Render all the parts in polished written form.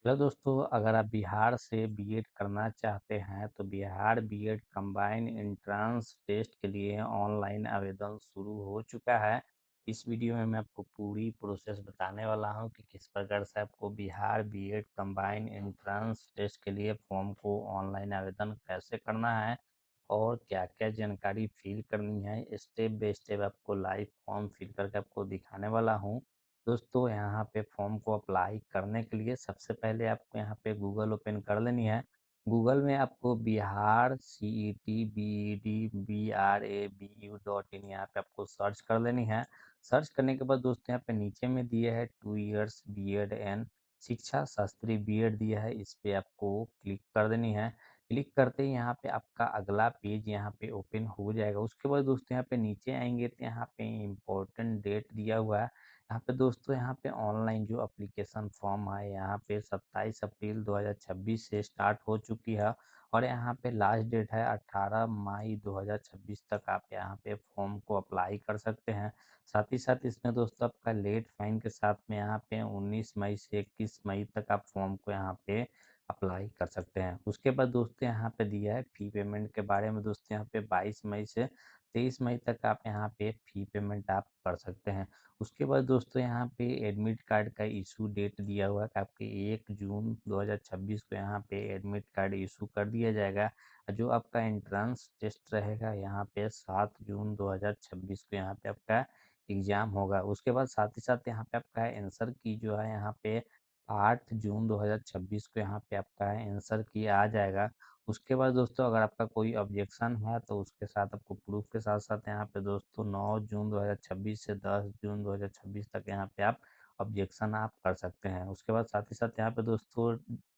Hello दोस्तों, अगर आप बिहार से बीएड करना चाहते हैं तो Bihar BEd combine entrance test के लिए ऑनलाइन आवेदन शुरू हो चुका है। इस वीडियो में मैं आपको पूरी प्रोसेस बताने वाला हूं कि किस प्रकार से आपको Bihar BEd combine entrance test के लिए फॉर्म को ऑनलाइन आवेदन कैसे करना है और क्या-क्या जानकारी फिल करनी है। स्टेप बाय स्टेप आपको लाइव फॉर्म फिल करके आपको दिखाने वाला हूँ। दोस्तों, यहाँ पे फॉर्म को अप्लाई करने के लिए सबसे पहले आपको यहाँ पे गूगल ओपन कर लेनी है। गूगल में आपको बिहार CET BED BRABU.in यहाँ पे आपको सर्च कर लेनी है। सर्च करने के बाद दोस्तों यहाँ पे नीचे में दिया है 2 इयर्स बीएड एंड शिक्षा शास्त्री बीएड दिया है, इस पे आपको क्लिक कर देनी है। क्लिक करते ही यहाँ पे आपका अगला पेज यहाँ पे ओपन हो जाएगा। उसके बाद दोस्तों यहाँ पे नीचे आएंगे तो यहाँ पे इम्पोर्टेंट डेट दिया हुआ है। यहाँ पे दोस्तों यहाँ पे ऑनलाइन जो एप्लीकेशन फॉर्म है यहाँ पे 27 अप्रैल 2026 से स्टार्ट हो चुकी है और यहाँ पे लास्ट डेट है 18 मई 2026 तक आप यहाँ पे फॉर्म को अप्लाई कर सकते हैं। साथ ही साथ इसमें दोस्तों आपका लेट फाइन के साथ में यहाँ पे 19 मई से 21 मई तक आप फॉर्म को यहाँ पे अप्लाई कर सकते हैं। उसके बाद दोस्तों यहाँ पे दिया है फी पेमेंट के बारे में। दोस्तों यहाँ पे 22 मई से 23 मई तक आप यहाँ पे फी पेमेंट आप कर सकते हैं। उसके बाद दोस्तों यहाँ पे एडमिट कार्ड का इशू डेट दिया हुआ है कि आपके 1 जून 2026 को यहाँ पे एडमिट कार्ड इशू कर दिया जाएगा। जो आपका एंट्रेंस टेस्ट रहेगा यहाँ पे 7 जून 2026 को यहाँ पे आपका एग्जाम होगा। उसके बाद साथ ही साथ यहाँ पे आपका आंसर की जो है यहाँ पे 8 जून 2026 को यहाँ पे आपका आंसर की आ जाएगा। उसके बाद दोस्तों अगर आपका कोई ऑब्जेक्शन है तो उसके साथ आपको प्रूफ के साथ साथ यहाँ पे दोस्तों 9 जून 2026 से 10 जून 2026 तक यहाँ पे आप ऑब्जेक्शन आप कर सकते हैं। उसके बाद साथ ही साथ यहाँ पे दोस्तों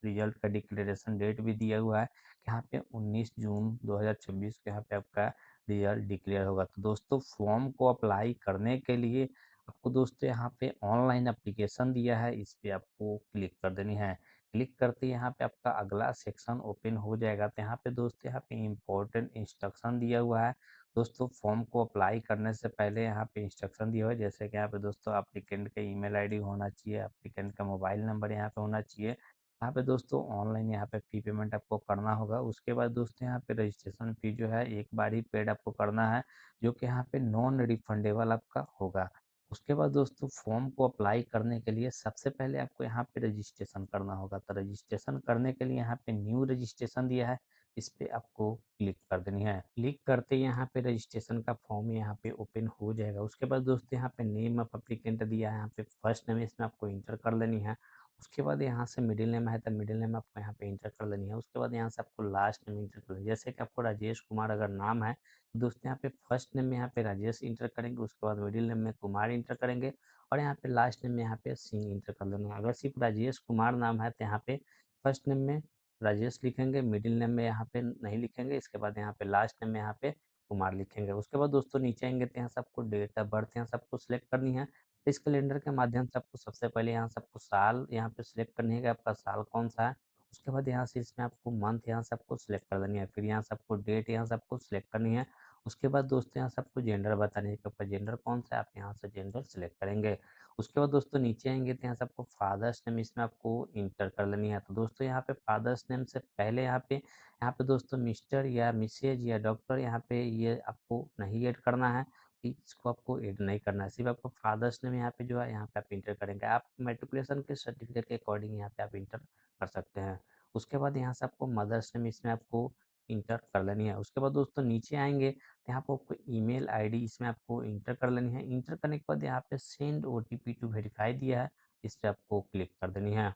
रिजल्ट का डिक्लेरेशन डेट भी दिया हुआ है कि यहाँ पे 19 जून 2026 को यहाँ पे आपका रिजल्ट डिक्लेयर होगा। तो दोस्तों फॉर्म को अप्लाई करने के लिए आपको दोस्तों यहाँ पे ऑनलाइन एप्लीकेशन दिया है, इस पे आपको क्लिक कर देनी है। क्लिक करते ही यहाँ पे आपका अगला सेक्शन ओपन हो जाएगा। तो यहाँ पे दोस्तों यहाँ पे इम्पोर्टेंट इंस्ट्रक्शन दिया हुआ है। दोस्तों फॉर्म को अप्लाई करने से पहले यहाँ पे इंस्ट्रक्शन दिया हुआ है, जैसे कि यहाँ पे दोस्तों एप्लीकेंट का ईमेल आईडी होना चाहिए, एप्लीकेंट का मोबाइल नंबर यहाँ पे होना चाहिए। यहाँ पे दोस्तों ऑनलाइन यहाँ पे फी पेमेंट आपको करना होगा। उसके बाद दोस्तों यहाँ पे रजिस्ट्रेशन फी जो है एक बार ही पेड आपको करना है, जो कि यहाँ पे नॉन रिफंडेबल आपका होगा। उसके बाद दोस्तों फॉर्म को अप्लाई करने के लिए सबसे पहले आपको यहाँ पे रजिस्ट्रेशन करना होगा। तो रजिस्ट्रेशन करने के लिए यहाँ पे न्यू रजिस्ट्रेशन दिया है, इस पे आपको क्लिक कर देनी है। क्लिक करते ही यहाँ पे रजिस्ट्रेशन का फॉर्म यहाँ पे ओपन हो जाएगा। उसके बाद दोस्तों यहाँ पे नेम ऑफ एप्लीकेंट दिया है, यहाँ पे फर्स्ट नेम इसमें आपको इंटर कर लेनी है। उसके बाद यहाँ से मिडिल नेम है तो मिडिल नेम आपको यहाँ पे इंटर कर लेनी है। उसके बाद यहाँ से आपको लास्ट नेम इंटर कर लेनी है। जैसे कि आपको राजेश कुमार अगर नाम है तो दोस्तों यहाँ पे फर्स्ट नेम में यहाँ पे राजेश इंटर करेंगे, उसके बाद मिडिल नेम में कुमार इंटर करेंगे और यहाँ पे लास्ट नेम में यहाँ पे सिंह इंटर कर लेना है। अगर सिर्फ राजेश कुमार नाम है तो यहाँ पे फर्स्ट नेम में राजेश लिखेंगे, मिडिल नेम में यहाँ पे नहीं लिखेंगे, इसके बाद यहाँ पे लास्ट नेम में यहाँ पे कुमार लिखेंगे। उसके बाद दोस्तों नीचे आएंगे तो यहाँ से आपको डेट ऑफ बर्थ यहाँ से आपको सिलेक्ट करनी है। इस कैलेंडर के माध्यम से आपको सबसे पहले यहाँ से आपको साल यहाँ पे सिलेक्ट करनी है कि आपका साल कौन सा है। उसके बाद यहाँ से इसमें आपको मंथ यहाँ से आपको सिलेक्ट कर देनी है। फिर यहाँ से आपको डेट यहाँ से आपको सिलेक्ट करनी है। उसके बाद दोस्तों यहाँ से आपको जेंडर बतानी है कि आपका जेंडर कौन सा है, आप यहाँ से जेंडर सिलेक्ट करेंगे। उसके बाद दोस्तों नीचे आएंगे तो यहाँ से आपको फादर्स नेम इसमें आपको इंटर कर लेनी है। तो दोस्तों यहाँ पे फादर्स नेम से पहले यहाँ पे दोस्तों मिस्टर या मिसेज या डॉक्टर यहाँ पे ये आपको नहीं ऐड करना है, इसको आपको ऐड नहीं करना है। सिर्फ आपको फादर्स नेम यहाँ पे जो है यहाँ पे आप इंटर करेंगे। आप मैट्रिकुलेशन के सर्टिफिकेट के अकॉर्डिंग यहाँ पे आप इंटर कर सकते हैं। उसके बाद यहाँ से आपको मदर्स नेम इसमें आपको इंटर कर लेनी है। उसके बाद दोस्तों नीचे आएँगे तो यहाँ पे आपको ईमेल आईडी इसमें आपको इंटर कर लेनी है। इंटर करने के बाद यहाँ पे सेंड ओटीपी टू वेरीफाई दिया है, इस पे आपको क्लिक कर देनी है।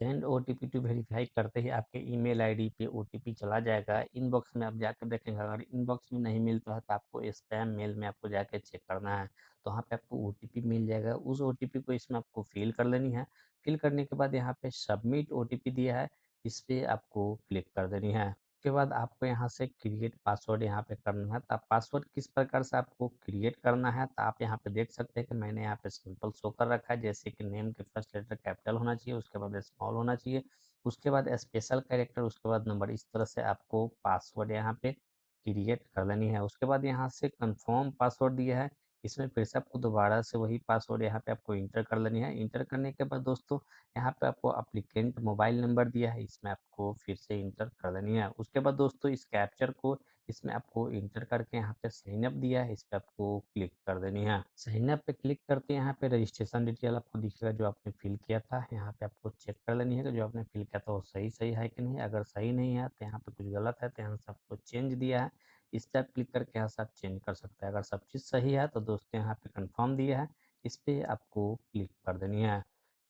सेंड ओटीपी टू वेरीफाई करते ही आपके ईमेल आईडी पे ओटीपी चला जाएगा। इनबॉक्स में आप जाकर देखेंगे, अगर इनबॉक्स में नहीं मिलता है तो आपको स्पैम मेल में आपको जाके चेक करना है। तो वहाँ पे आपको ओटीपी मिल जाएगा, उस ओटीपी को इसमें आपको फिल कर लेनी है। फिल करने के बाद यहाँ पे सबमिट ओटीपी दिया है, इस पे आपको क्लिक कर देनी है। उसके बाद आपको यहाँ से क्रिएट पासवर्ड यहाँ पे करना है। तो आप पासवर्ड किस प्रकार से आपको क्रिएट करना है तो आप यहाँ पे देख सकते हैं कि मैंने यहाँ पे सिंपल शो कर रखा है, जैसे कि नेम के फर्स्ट लेटर कैपिटल होना चाहिए, उसके बाद स्मॉल होना चाहिए, उसके बाद स्पेशल कैरेक्टर, उसके बाद नंबर। इस तरह से आपको पासवर्ड यहाँ पे क्रिएट कर लेनी है। उसके बाद यहाँ से कंफर्म पासवर्ड दिया है, इसमें फिर से आपको दोबारा से वही पासवर्ड यहाँ पे आपको इंटर कर लेनी है। इंटर करने के बाद दोस्तों यहाँ पे आपको एप्लीकेंट मोबाइल नंबर दिया है, इसमें आपको फिर से इंटर कर देनी है। उसके बाद दोस्तों इस कैप्चर को इसमें आपको इंटर करके यहाँ पे साइन अप दिया है, इस पे आपको क्लिक कर देनी है। साइन अप पे क्लिक करते यहाँ पे रजिस्ट्रेशन डिटेल आपको दिखेगा जो आपने फिल किया था। यहाँ पे आपको चेक कर लेनी है कि जो आपने फिल किया था वो सही है कि नहीं। अगर सही नहीं है तो यहाँ पे कुछ गलत है तो यहाँ से आपको चेंज दिया है, इस पे आप क्लिक करके यहाँ से आप चेंज कर सकते हैं। अगर सब चीज़ सही है तो दोस्तों यहाँ पे कंफर्म दिया है, इस पे आपको क्लिक कर देनी है।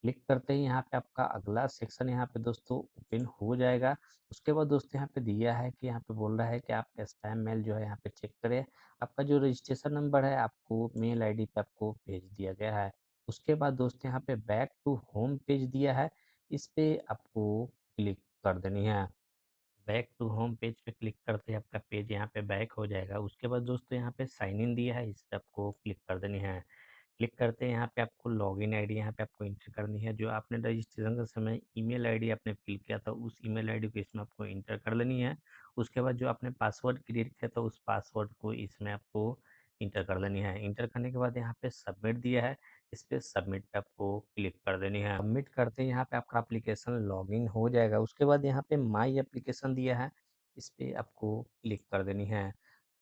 क्लिक करते ही यहाँ पे आपका अगला सेक्शन यहाँ पे दोस्तों ओपन हो जाएगा। उसके बाद दोस्तों यहाँ पे दिया है कि यहाँ पे बोल रहा है कि आप स्पैम मेल जो है यहाँ पे चेक करें। आपका जो रजिस्ट्रेशन नंबर है आपको मेल आईडी पे आपको भेज दिया गया है। उसके बाद दोस्तों यहाँ पे बैक टू होम पेज दिया है, इस पे आपको क्लिक कर देनी है। बैक टू होम पेज पे क्लिक करते ही आपका पेज यहाँ पे बैक हो जाएगा। उसके बाद दोस्तों यहाँ पे साइन इन दिया है, इस पे आपको क्लिक कर देनी है। क्लिक करते हैं यहाँ पे आपको लॉगिन आईडी यहाँ पे आपको एंटर करनी है। जो आपने रजिस्ट्रेशन के समय ईमेल आईडी आपने फिल किया था उस ईमेल आईडी को इसमें आपको एंटर कर लेनी है। उसके बाद जो आपने पासवर्ड क्रिएट किया था उस पासवर्ड को इसमें आपको इंटर कर लेनी है। इंटर करने के बाद यहाँ पे सबमिट दिया है, इस पे सबमिट पे आपको क्लिक कर देनी है। सबमिट करते ही यहाँ पे आपका एप्लीकेशन लॉगिन हो जाएगा। उसके बाद यहाँ पे माई एप्लीकेशन दिया है, इस पे आपको क्लिक कर देनी है।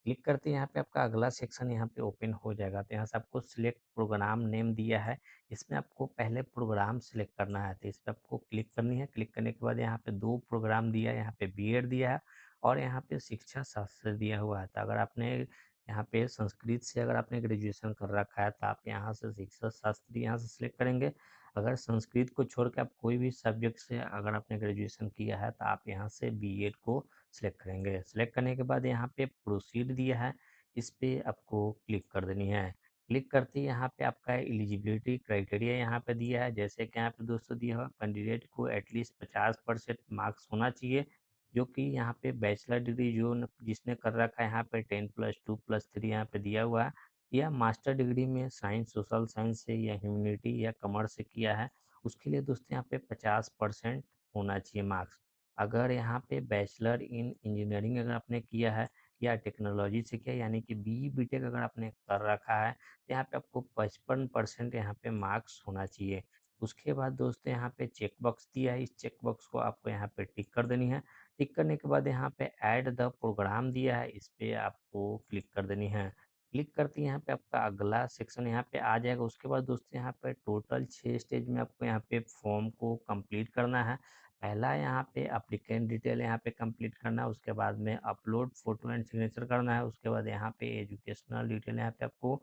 क्लिक करते ही यहाँ पे आपका अगला सेक्शन यहाँ पे ओपन हो जाएगा। तो यहाँ से आपको सिलेक्ट प्रोग्राम नेम दिया है, इसमें आपको पहले प्रोग्राम सिलेक्ट करना है, तो इस पे आपको क्लिक करनी है। क्लिक करने के बाद यहाँ पे 2 प्रोग्राम दिया है, यहाँ पे बीएड दिया है और यहाँ पे शिक्षा शास्त्र दिया हुआ है। तो अगर आपने यहाँ पे संस्कृत से अगर आपने ग्रेजुएशन कर रखा है तो आप यहाँ से शिक्षा शास्त्री यहाँ से सिलेक्ट करेंगे। अगर संस्कृत को छोड़ के आप कोई भी सब्जेक्ट से अगर आपने ग्रेजुएशन किया है तो आप यहाँ से बीएड को सिलेक्ट करेंगे। सिलेक्ट करने के बाद यहाँ पे प्रोसीड दिया है, इस पे आपको क्लिक कर देनी है। क्लिक करते ही यहाँ पे आपका एलिजिबिलिटी क्राइटेरिया यहाँ पे दिया है, जैसे कि यहाँ पे दोस्तों दिया हुआ कैंडिडेट को एटलीस्ट 50% मार्क्स होना चाहिए, जो कि यहाँ पे बैचलर डिग्री जो जिसने कर रखा है यहाँ पे 10+2+3 यहाँ पे दिया हुआ है, या मास्टर डिग्री में साइंस सोशल साइंस से या ह्यूमैनिटी या कॉमर्स से किया है, उसके लिए दोस्तों यहाँ पे 50% होना चाहिए मार्क्स। अगर यहाँ पे बैचलर इन इंजीनियरिंग अगर आपने किया है या टेक्नोलॉजी से किया यानी कि बीई बीटेक अगर आपने कर रखा है तो यहाँ पे आपको 55% यहाँ पे मार्क्स होना चाहिए। उसके बाद दोस्तों यहाँ पे चेक बॉक्स दिया है, इस चेक बॉक्स को आपको यहाँ पे टिक कर देनी है। टिक करने के बाद यहाँ पे ऐड द प्रोग्राम दिया है, इस पे आपको क्लिक कर देनी है। क्लिक करते ही यहाँ पे आपका अगला सेक्शन यहाँ पे आ जाएगा। उसके बाद दोस्तों यहाँ पे टोटल 6 स्टेज में आपको यहाँ पे फॉर्म को कंप्लीट करना है। पहला यहाँ पे एप्लीकेंट डिटेल यहाँ पे कंप्लीट करना है, उसके बाद में अपलोड फोटो एंड सिग्नेचर करना है, उसके बाद यहाँ पे एजुकेशनल डिटेल यहाँ पे आपको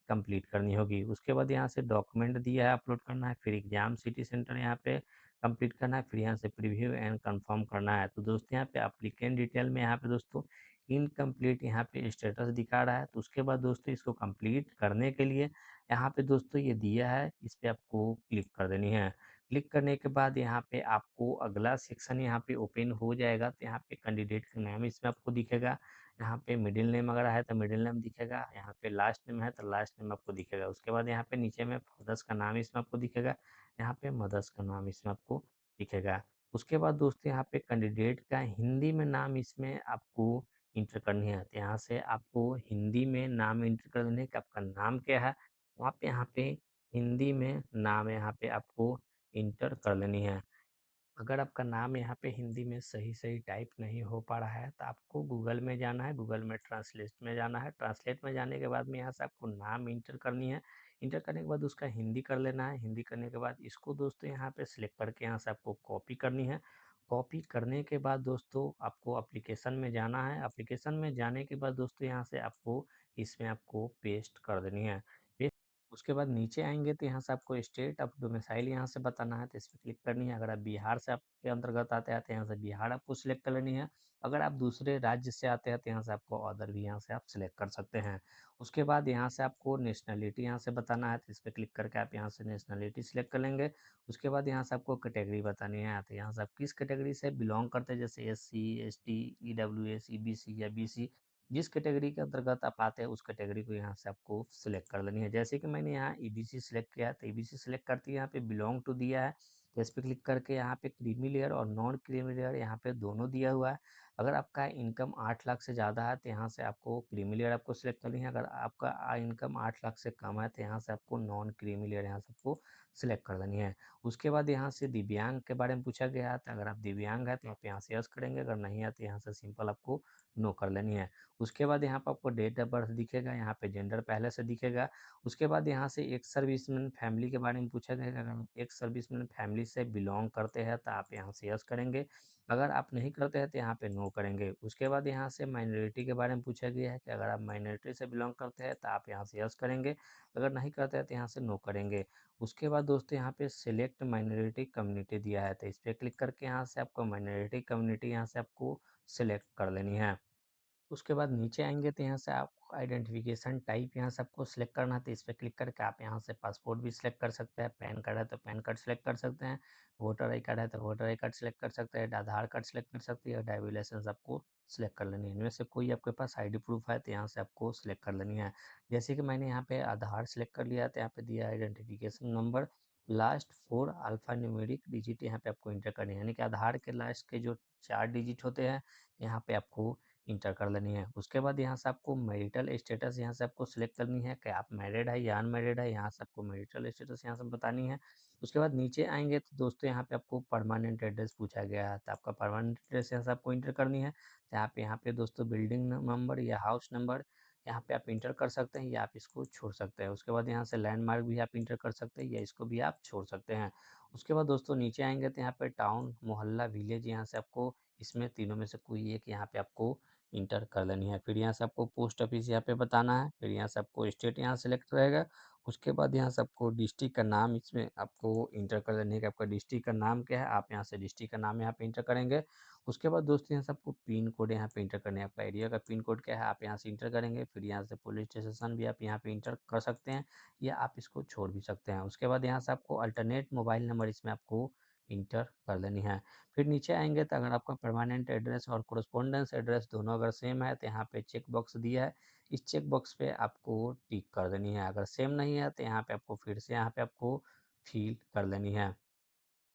कंप्लीट करनी होगी। उसके बाद यहाँ से डॉक्यूमेंट दिया है अपलोड करना है, फिर एग्जाम सिटी सेंटर यहाँ पे कंप्लीट करना है, फिर यहाँ से प्रीव्यू एंड कंफर्म करना है। तो दोस्तों यहाँ पे एप्लीकेंट डिटेल में यहाँ पे दोस्तों इनकम्प्लीट यहाँ पे स्टेटस दिखा रहा है। तो उसके बाद दोस्तों इसको कंप्लीट करने के लिए यहाँ पे दोस्तों ये दिया है, इस पे आपको क्लिक कर देनी है। क्लिक करने के बाद यहाँ पे आपको अगला सेक्शन यहाँ पे ओपन हो जाएगा। तो यहाँ पे कैंडिडेट का नाम इसमें आपको दिखेगा, यहाँ पे मिडिल नेम अगर है तो मिडिल नेम दिखेगा, यहाँ पे लास्ट नेम है तो लास्ट नेम आपको दिखेगा। उसके बाद यहाँ पे नीचे में फादर्स का नाम इसमें आपको दिखेगा, यहाँ पे मदर्स का नाम इसमें आपको दिखेगा। उसके बाद दोस्तों यहाँ पे कैंडिडेट का हिंदी में नाम इसमें आपको इंटर करनी है। तो यहाँ से आपको हिंदी में नाम इंटर कर देने कि आपका नाम क्या है, आप यहाँ पे हिंदी में नाम यहाँ पे आपको इंटर कर लेनी है। अगर आपका नाम यहाँ पे हिंदी में सही-सही टाइप नहीं हो पा रहा है, तो आपको गूगल में जाना है, गूगल में ट्रांसलेट में जाना है। ट्रांसलेट में जाने के बाद में यहाँ से आपको नाम इंटर करनी है। इंटर करने के बाद उसका हिंदी कर लेना है। हिंदी करने के बाद इसको दोस्तों यहाँ पे सिलेक्ट करके यहाँ से आपको कॉपी करनी है। कॉपी करने के बाद दोस्तों आपको एप्लीकेशन में जाना है। एप्लीकेशन में जाने के बाद दोस्तों यहाँ से आपको इसमें आपको पेस्ट कर देनी है। उसके बाद नीचे आएँगे तो यहाँ से आपको स्टेट ऑफ डोमिसाइल यहाँ से बताना है, तो इस पे क्लिक करनी है। अगर आप बिहार से आपके अंतर्गत आते हैं तो यहाँ से बिहार आपको सिलेक्ट कर लेनी है। अगर आप दूसरे राज्य से आते हैं तो यहाँ से आपको अदर भी यहाँ से आप सिलेक्ट कर सकते हैं। उसके बाद यहाँ से आपको नेशनैलिटी यहाँ से बताना है, तो इस पे क्लिक करके आप यहाँ से नेशनैलिटी सिलेक्ट कर लेंगे। उसके बाद यहाँ से आपको कैटेगरी बतानी है, तो यहाँ से आप किस कैटेगरी से बिलॉन्ग करते हैं, जैसे एससी, एसटी, ईडब्ल्यूएस, ईबीसी या बीसी, जिस कैटेगरी के अंतर्गत आप आते हैं उस कैटेगरी को यहाँ से आपको सिलेक्ट कर लेनी है। जैसे कि मैंने यहाँ ईबीसी सिलेक्ट किया है, तो ईबीसी सिलेक्ट करते ही यहाँ पे बिलोंग टू दिया है, तो इस पे क्लिक करके यहाँ पे क्रीमी लेयर और नॉन क्रीमी लेयर यहाँ पे दोनों दिया हुआ है। अगर आपका इनकम 8 लाख से ज़्यादा है तो यहाँ से आपको क्रीमी लेयर आपको सिलेक्ट करनी है। अगर आपका इनकम 8 लाख से कम है तो यहाँ से आपको नॉन क्रीमी लेयर यहाँ से आपको सिलेक्ट कर देनी है। उसके बाद यहाँ से दिव्यांग के बारे में पूछा गया है, तो अगर आप दिव्यांग हैं तो आप यहाँ से यस करेंगे, अगर नहीं है तो यहाँ से सिंपल आपको नो कर लेनी है। उसके बाद यहाँ पे आपको डेट ऑफ बर्थ दिखेगा, यहाँ पे जेंडर पहले से दिखेगा। उसके बाद यहाँ से एक्स सर्विसमैन फैमिली के बारे में पूछा गया, अगर आप एक्स सर्विसमैन फैमिली से बिलॉन्ग करते हैं तो आप यहाँ से यस करेंगे, अगर आप नहीं करते हैं तो यहाँ पे नो करेंगे। उसके बाद यहाँ से माइनॉरिटी के बारे में पूछा गया है कि अगर आप माइनॉरिटी से बिलॉन्ग करते हैं तो आप यहाँ से यस करेंगे, अगर नहीं करते हैं तो यहाँ से नो करेंगे। उसके बाद दोस्तों यहाँ पे सिलेक्ट माइनॉरिटी कम्युनिटी दिया है, तो इस पे क्लिक करके यहाँ से आपको माइनॉरिटी कम्युनिटी यहाँ से आपको सिलेक्ट कर लेनी है। उसके बाद नीचे आएँगे तो यहाँ से आपको आइडेंटिफ़िकेशन टाइप यहाँ से आपको सिलेक्ट करना है, तो इस पे क्लिक करके आप यहाँ से पासपोर्ट भी सिलेक्ट कर सकते हैं, पैन कार्ड है तो पैन कार्ड सिलेक्ट कर सकते हैं, वोटर आई कार्ड है तो वोटर आई कार्ड सिलेक्ट कर सकते हैं, आधार कार्ड सिलेक्ट कर सकते हैं, ड्राइविंग लाइसेंस आपको सिलेक्ट कर लेनी है। इनमें से कोई आपके पास आईडी प्रूफ है तो यहाँ से आपको सिलेक्ट कर लेनी है। जैसे कि मैंने यहाँ पे आधार सिलेक्ट कर लिया है, तो यहाँ पे दिया है identification number, last 4 alpha numeric digit यहाँ पे आपको एंटर करनी है, यानी कि आधार के लास्ट के जो 4 डिजिट होते हैं, यहाँ पे आपको इंटर कर लेनी है। उसके बाद यहाँ से आपको मैरिटल स्टेटस यहाँ से आपको सिलेक्ट करनी है कि आप मैरिड है या अनमैरिड है, यहाँ से आपको मैरिटल स्टेटस यहाँ से बतानी है। उसके बाद नीचे आएँगे तो दोस्तों यहाँ पे आपको परमानेंट एड्रेस पूछा गया है, तो आपका परमानेंट एड्रेस यहाँ से आपको इंटर करनी है। तो यहाँ पे दोस्तों बिल्डिंग नंबर या हाउस नंबर यहाँ पे आप इंटर कर सकते हैं या आप इसको छोड़ सकते हैं। उसके बाद यहाँ से लैंडमार्क भी आप इंटर कर सकते हैं या इसको भी आप छोड़ सकते हैं। उसके बाद दोस्तों नीचे आएँगे तो यहाँ पे टाउन, मोहल्ला, विलेज यहाँ से आपको इसमें तीनों में से कोई एक यहाँ पे आपको इंटर कर लेनी है। फिर यहाँ से आपको पोस्ट ऑफिस यहाँ पे बताना है, फिर यहाँ से आपको स्टेट यहाँ सेलेक्ट रहेगा। उसके बाद यहाँ से आपको डिस्ट्रिक्ट का नाम इसमें आपको इंटर कर लेने है कि आपका डिस्ट्रिक्ट का नाम क्या है, आप यहाँ से डिस्ट्रिक्ट का नाम यहाँ पे इंटर करेंगे। उसके बाद दोस्तों यहाँ से आपको पिन कोड यहाँ पे इंटर करना है, आपका एरिया का पिन कोड क्या है आप यहाँ से इंटर करेंगे। फिर यहाँ से पुलिस स्टेशन भी आप यहाँ पे इंटर कर सकते हैं या आप इसको छोड़ भी सकते हैं। उसके बाद यहाँ से आपको अल्टरनेट मोबाइल नंबर इसमें आपको इंटर कर लेनी है। फिर नीचे आएँगे तो अगर आपका परमानेंट एड्रेस और कोरेस्पोंडेंस एड्रेस दोनों अगर सेम है तो यहाँ पे चेक बॉक्स दिया है, इस चेक बॉक्स पे आपको टिक कर देनी है। अगर सेम नहीं है तो यहाँ पे आपको फिर से यहाँ पे आपको फिल कर लेनी है।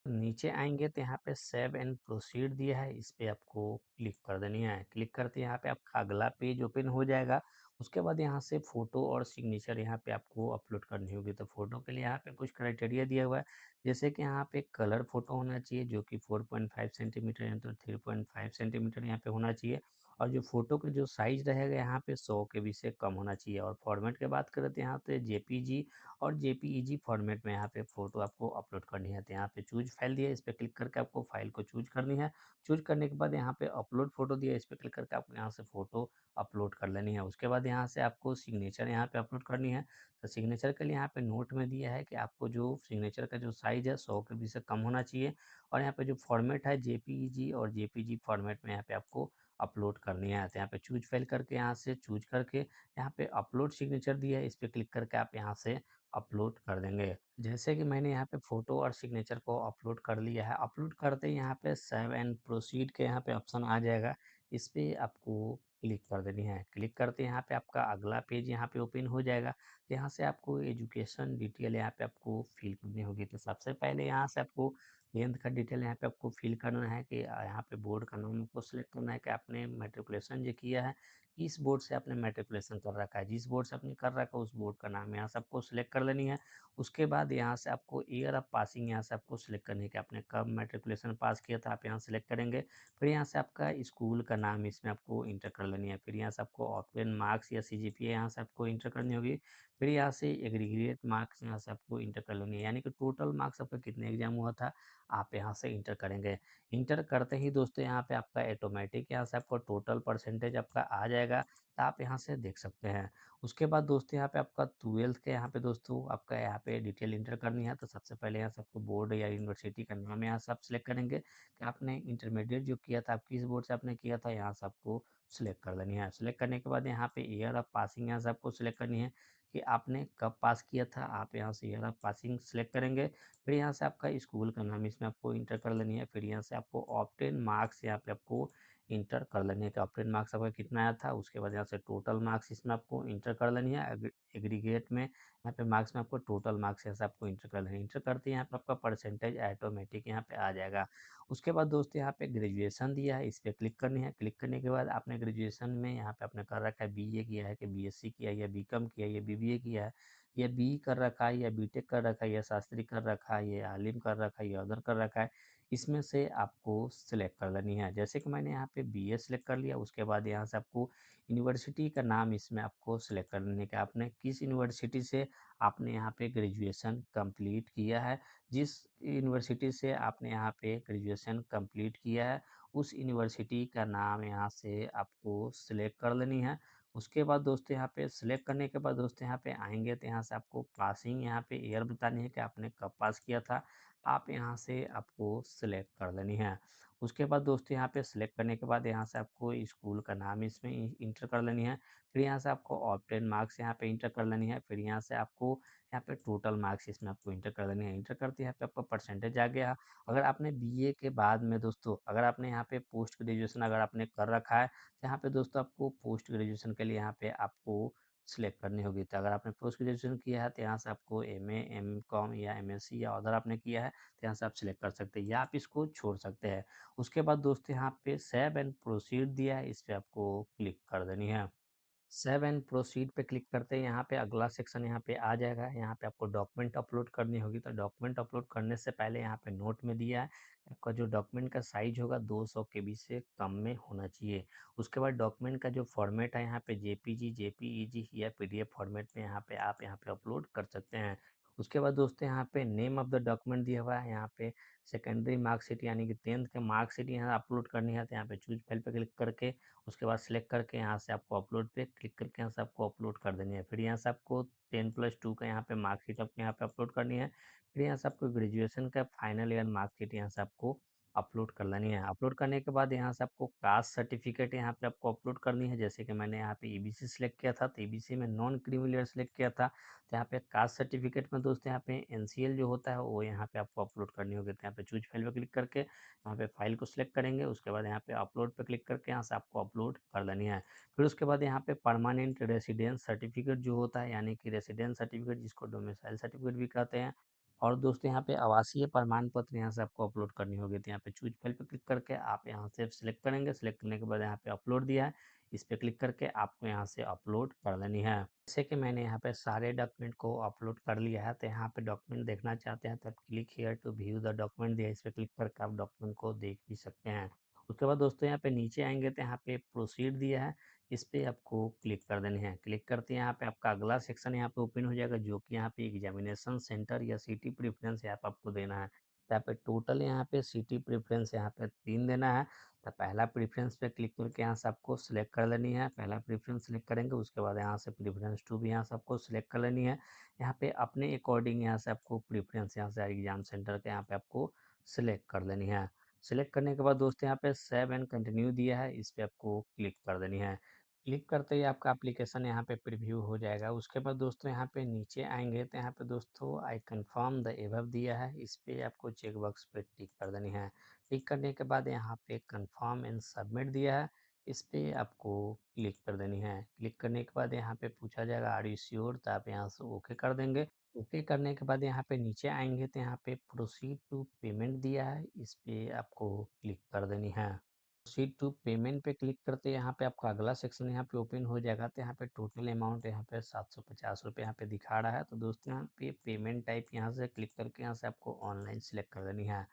नीचे आएँगे तो यहाँ पे सेव एंड प्रोसीड दिया है, इस पे आपको क्लिक कर देनी है। क्लिक करते यहाँ पे आपका अगला पेज ओपन हो जाएगा। उसके बाद यहाँ से फ़ोटो और सिग्नेचर यहाँ पे आपको अपलोड करनी होगी। तो फ़ोटो के लिए यहाँ पे कुछ क्राइटेरिया दिया हुआ है, जैसे कि यहाँ पे कलर फ़ोटो होना चाहिए जो कि 4.5 सेंटीमीटर या तो 3.5 सेंटीमीटर यहाँ पे होना चाहिए। और जो फ़ोटो का जो साइज़ रहेगा यहाँ पे 100 केबी से कम होना चाहिए। और फ़ॉर्मेट की बात करें तो यहाँ पे जेपीजी और जेपीईजी फॉर्मेट में यहाँ पे फ़ोटो आपको अपलोड करनी है। तो यहाँ पे चूज़ फाइल दिया है, इस पे क्लिक करके आपको फाइल को चूज़ करनी है। चूज़ करने के बाद यहाँ पे अपलोड फ़ोटो दिया है, इस पे क्लिक करके आपको यहाँ से फ़ोटो अपलोड कर लेनी है। उसके बाद यहाँ से आपको सिग्नेचर यहाँ पे अपलोड करनी है। तो सिग्नेचर के लिए यहाँ पे नोट में दिया है कि आपको जो सिग्नेचर का जो साइज़ है 100 केबी से कम होना चाहिए। और यहाँ पे जो फॉर्मेट है जेपीईजी और जेपीजी फॉर्मेट में यहाँ पे आपको अपलोड करनी है। तो यहाँ पे चूज़ फाइल करके यहाँ से चूज़ करके यहाँ पे अपलोड सिग्नेचर दिया है, इस पे क्लिक करके आप यहाँ से अपलोड कर देंगे। जैसे कि मैंने यहाँ पे फ़ोटो और सिग्नेचर को अपलोड कर लिया है, अपलोड करते ही यहाँ पे सेव एंड प्रोसीड के यहाँ पे ऑप्शन आ जाएगा, इस पे आपको क्लिक कर देनी है। क्लिक करते ही यहाँ पे आपका अगला पेज यहाँ पे ओपन हो जाएगा। यहाँ से आपको एजुकेशन डिटेल यहाँ पे आपको फिल करनी होगी। तो सबसे पहले यहाँ से आपको 10th का डिटेल यहाँ पे आपको फिल करना है कि यहाँ पे बोर्ड का नाम आपको सिलेक्ट करना है कि आपने मैट्रिकुलेशन जो किया है, किस बोर्ड से आपने मैट्रिकुलेशन कर रखा है। जिस बोर्ड से आपने कर रखा है उस बोर्ड का नाम यहाँ से आपको सिलेक्ट कर लेनी है। उसके बाद यहाँ से आपको ईयर ऑफ पासिंग यहाँ से आपको सिलेक्ट करनी है कि आपने कब मैट्रिकुलेशन पास किया था, आप यहाँ सेलेक्ट करेंगे। फिर यहाँ से आपका स्कूल का नाम इसमें आपको इंटर कर लेनी है। फिर यहाँ से आपको ऑप्टेन मार्क्स या सीजीपीए यहाँ से आपको इंटर करनी होगी। फिर यहाँ से एग्रीगेट मार्क्स यहाँ से आपको इंटर कर लेनी है, यानी कि टोटल मार्क्स आपका कितने एग्जाम हुआ था आप यहाँ से इंटर करेंगे। इंटर करते ही दोस्तों यहाँ पे आपका ऑटोमेटिक यहाँ से आपको टोटल परसेंटेज आपका आ जाएगा, तो आप यहाँ से देख सकते हैं। उसके बाद दोस्तों यहाँ पे आपका 12th के यहाँ पे दोस्तों आपका यहाँ पे डिटेल इंटर करनी है। तो सबसे पहले यहाँ से आपको बोर्ड या यूनिवर्सिटी का नाम यहाँ से आप सिलेक्ट करेंगे कि आपने इंटरमीडिएट जो किया था, आप किस बोर्ड से आपने किया था, यहाँ से आपको सिलेक्ट कर लेनी है। सिलेक्ट करने के बाद यहाँ पे ईयर ऑफ पासिंग यहाँ से आपको सिलेक्ट करनी है कि आपने कब पास किया था, आप यहाँ से ईयर ऑफ पासिंग सिलेक्ट करेंगे। फिर यहाँ से आपका स्कूल का नाम इसमें आपको इंटर कर लेनी है। फिर यहाँ से आपको ऑब्टेन मार्क्स यहाँ पे आपको इंटर कर लेनी है कि ऑब्टेन मार्क्स आपका कितना आया था। उसके बाद यहाँ से टोटल मार्क्स इसमें आपको इंटर कर लेनी है। एग्रीगेट में यहाँ पे मार्क्स में आपको टोटल मार्क्स यहाँ से आपको इंटर कर लेनी है। इंटर करते ही यहाँ पे आपका परसेंटेज ऑटोमेटिक यहाँ पे आ जाएगा। उसके बाद दोस्तों यहाँ पे ग्रेजुएशन दिया है, इस पे क्लिक करनी है। क्लिक करने के बाद आपने ग्रेजुएशन में यहाँ पे आपने कर रखा है बीए किया है कि बीएससी किया है या बीकॉम किया है या बीबीए किया है या बी कर रखा है या बीटेक कर रखा है या शास्त्री कर रखा है या आलिम कर रखा है या अदर कर रखा है, इसमें से आपको सिलेक्ट कर लेनी है। जैसे कि मैंने यहाँ पे बीए सिलेक्ट कर लिया, उसके बाद यहाँ से आपको यूनिवर्सिटी का नाम इसमें आपको सिलेक्ट कर लेने का, आपने किस यूनिवर्सिटी से आपने यहाँ पे ग्रेजुएशन कंप्लीट किया है। जिस यूनिवर्सिटी से आपने यहाँ पे ग्रेजुएशन कंप्लीट किया है, उस यूनिवर्सिटी का नाम यहाँ से आपको सिलेक्ट कर लेनी है। उसके बाद दोस्तों यहाँ पे सिलेक्ट करने के बाद दोस्तों यहाँ पे आएँगे तो यहाँ से आपको पासिंग यहाँ पे ईयर बतानी है कि आपने कब पास किया था। आप यहाँ से आपको सिलेक्ट कर लेनी है। उसके बाद दोस्तों यहाँ पे सिलेक्ट करने के बाद यहाँ से आपको स्कूल का नाम इसमें इंटर कर लेनी है। फिर यहाँ से आपको ऑब्टेन मार्क्स यहाँ पे इंटर कर लेनी है। फिर यहाँ से आपको यहाँ पे टोटल मार्क्स इसमें आपको इंटर कर लेनी है। इंटर करते यहाँ पे आपका परसेंटेज आ गया। अगर आपने बीए के बाद में दोस्तों अगर आपने यहाँ पे पोस्ट ग्रेजुएशन अगर आपने कर रखा है, यहाँ पे दोस्तों आपको पोस्ट ग्रेजुएशन के लिए यहाँ पे आपको सिलेक्ट करनी होगी। तो अगर आपने पोस्ट ग्रेजुएशन किया है तो यहाँ से आपको एमए, एमकॉम या एमएससी या अदर आपने किया है तो यहाँ से आप सिलेक्ट कर सकते हैं या आप इसको छोड़ सकते हैं। उसके बाद दोस्तों यहाँ पे सेव एंड प्रोसीड दिया है, इस पे आपको क्लिक कर देनी है। सेव एंड प्रोसीड पे क्लिक करते हैं, यहाँ पे अगला सेक्शन यहाँ पे आ जाएगा। यहाँ पे आपको डॉक्यूमेंट अपलोड करनी होगी। तो डॉक्यूमेंट अपलोड करने से पहले यहाँ पे नोट में दिया है, आपका जो डॉक्यूमेंट का साइज होगा 200 केबी से कम में होना चाहिए। उसके बाद डॉक्यूमेंट का जो फॉर्मेट है यहाँ पे जेपीजी, जेपीईजी या पीडीएफ फॉर्मेट में आप यहाँ पे अपलोड कर सकते हैं। उसके बाद दोस्तों यहाँ पे नेम ऑफ द डॉक्यूमेंट दिया हुआ है, यहाँ पे सेकेंडरी मार्कशीट यानी कि 10th के मार्कशीट यहाँ अपलोड करनी है। तो यहाँ पे चूज फाइल पे क्लिक करके उसके बाद सिलेक्ट करके यहाँ से आपको अपलोड पे क्लिक करके यहाँ से आपको अपलोड कर देनी है। फिर यहाँ से आपको 10+2 का यहाँ पे मार्कशीट आपको यहाँ पे अपलोड करनी है। फिर यहाँ से आपको ग्रेजुएशन का फाइनल ईयर मार्कशीट यहाँ से आपको अपलोड कर लेनी है। अपलोड करने के बाद यहाँ से आपको कास्ट सर्टिफिकेट यहाँ पे आपको अपलोड करनी है। जैसे कि मैंने यहाँ पे ईबीसी सिलेक्ट किया था, तो ईबीसी में नॉन क्रीमी लेयर सिलेक्ट किया था। तो यहाँ पे कास्ट सर्टिफिकेट में दोस्तों यहाँ पे एनसीएल जो होता है वो यहाँ पे आपको अपलोड करनी होगी। तो यहाँ पे चूज फाइल पे क्लिक करके यहाँ पे फाइल को सिलेक्ट करेंगे। उसके बाद यहाँ पे अपलोड पे क्लिक करके यहाँ से आपको अपलोड कर लेनी है। फिर उसके बाद यहाँ पे परमानेंट रेसिडेंस सर्टिफिकेट जो होता है यानी कि रेसिडेंस सर्टिफिकेट जिसको डोमिसाइल सर्टिफिकेट भी कहते हैं, और दोस्तों यहाँ पे आवासीय प्रमाण पत्र यहाँ से आपको अपलोड करनी होगी। तो यहाँ पे चूज फाइल पे क्लिक करके आप यहाँ से सिलेक्ट करेंगे। सिलेक्ट करने के बाद यहाँ पे अपलोड दिया है, इस पे क्लिक करके आपको यहाँ से अपलोड कर लेनी है। जैसे कि मैंने यहाँ पे सारे डॉक्यूमेंट को अपलोड कर लिया है, तो यहाँ पे डॉक्यूमेंट देखना चाहते हैं तो आप click here to view the document दिया है, इस पे क्लिक करके आप डॉक्यूमेंट को देख भी सकते हैं। उसके बाद दोस्तों यहाँ पे नीचे आएंगे तो यहाँ पे प्रोसीड दिया है, इस पे आपको क्लिक कर देनी है। क्लिक करते हैं यहाँ पे आपका अगला सेक्शन यहाँ पे ओपन हो जाएगा, जो कि यहाँ पे एग्जामिनेशन सेंटर या सिटी प्रेफरेंस यहाँ पे आपको देना है। तो यहाँ पे टोटल यहाँ पे सिटी प्रेफरेंस यहाँ पे 3 देना है। तो पहला प्रेफरेंस पे क्लिक करके यहाँ से आपको सिलेक्ट कर लेनी है। पहला प्रेफरेंस सिलेक्ट करेंगे, उसके बाद यहाँ से प्रेफरेंस 2 भी यहाँ से आपको सिलेक्ट कर लेनी है। यहाँ पे अपने अकॉर्डिंग यहाँ से आपको प्रेफरेंस यहाँ से एग्जाम सेंटर के यहाँ पे आपको सिलेक्ट कर लेनी है। सिलेक्ट करने के बाद दोस्तों यहाँ पे सेव एंड कंटिन्यू दिया है, इस पे आपको क्लिक कर देनी है। क्लिक करते ही आपका एप्लीकेशन यहाँ पे प्रीव्यू हो जाएगा। उसके बाद दोस्तों यहाँ पे नीचे आएँगे तो यहाँ पे दोस्तों आई कन्फर्म द एबव दिया है, इस पे आपको चेक बॉक्स पे टिक कर देनी है। टिक करने के बाद यहाँ पे कन्फर्म एंड सबमिट दिया है, इस पे आपको क्लिक कर देनी है। क्लिक करने के बाद यहाँ पे पूछा जाएगा आर यू श्योर, तो आप यहाँ से ओके कर देंगे। ओके करने के बाद यहाँ पे नीचे आएँगे तो यहाँ पे प्रोसीड टू पेमेंट दिया है, इस पे आपको क्लिक कर देनी है। प्रोसीड टू पेमेंट पे क्लिक करते यहाँ पे आपका अगला सेक्शन यहाँ पे ओपन हो जाएगा। तो यहाँ पे टोटल अमाउंट यहाँ पे 750 रुपये यहाँ पे दिखा रहा है। तो दोस्तों यहाँ पे पेमेंट टाइप यहाँ से क्लिक करके यहाँ से आपको ऑनलाइन सिलेक्ट कर देनी है।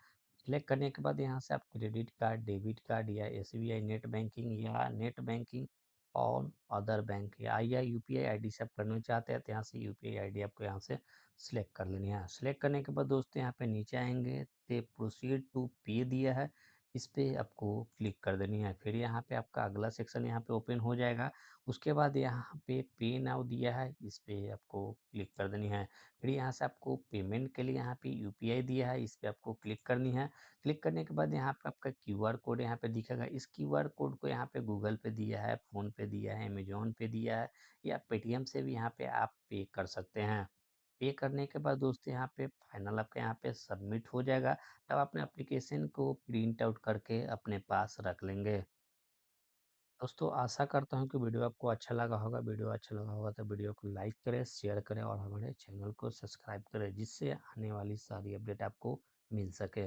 सिलेक्ट करने के बाद यहाँ से आप क्रेडिट कार्ड, डेबिट कार्ड या एसबीआई नेट बैंकिंग या नेट बैंकिंग और अदर बैंक या यूपीआई आईडी से आप करना चाहते हैं तो यहाँ से यूपीआई आईडी आपको यहाँ से सिलेक्ट कर लेनी है। सिलेक्ट करने के बाद दोस्तों यहाँ पे नीचे आएंगे तो प्रोसीड टू पे दिया है, इस पे आपको क्लिक कर देनी है। फिर यहाँ पे आपका अगला सेक्शन यहाँ पे ओपन हो जाएगा। उसके बाद यहाँ पे नाउ दिया है, इस पे आपको क्लिक कर देनी है। फिर यहाँ से आपको पेमेंट के लिए यहाँ पे यूपीआई दिया है, इस पे आपको क्लिक करनी है। क्लिक करने के बाद यहाँ पे आपका क्यूआर कोड यहाँ पे दिखेगा। इस क्यूआर कोड को यहाँ पे गूगल पे दिया है, फ़ोन पे दिया है, अमेज़न पे दिया है या पेटीएम से भी यहाँ पे आप पे कर सकते हैं। पे करने के बाद दोस्तों यहाँ पे फाइनल आपका यहाँ पे सबमिट हो जाएगा। तब अपने एप्लीकेशन को प्रिंट आउट करके अपने पास रख लेंगे। दोस्तों आशा करता हूँ कि वीडियो आपको अच्छा लगा होगा। वीडियो अच्छा लगा होगा तो वीडियो को लाइक करें, शेयर करें और हमारे चैनल को सब्सक्राइब करें, जिससे आने वाली सारी अपडेट आपको मिल सके।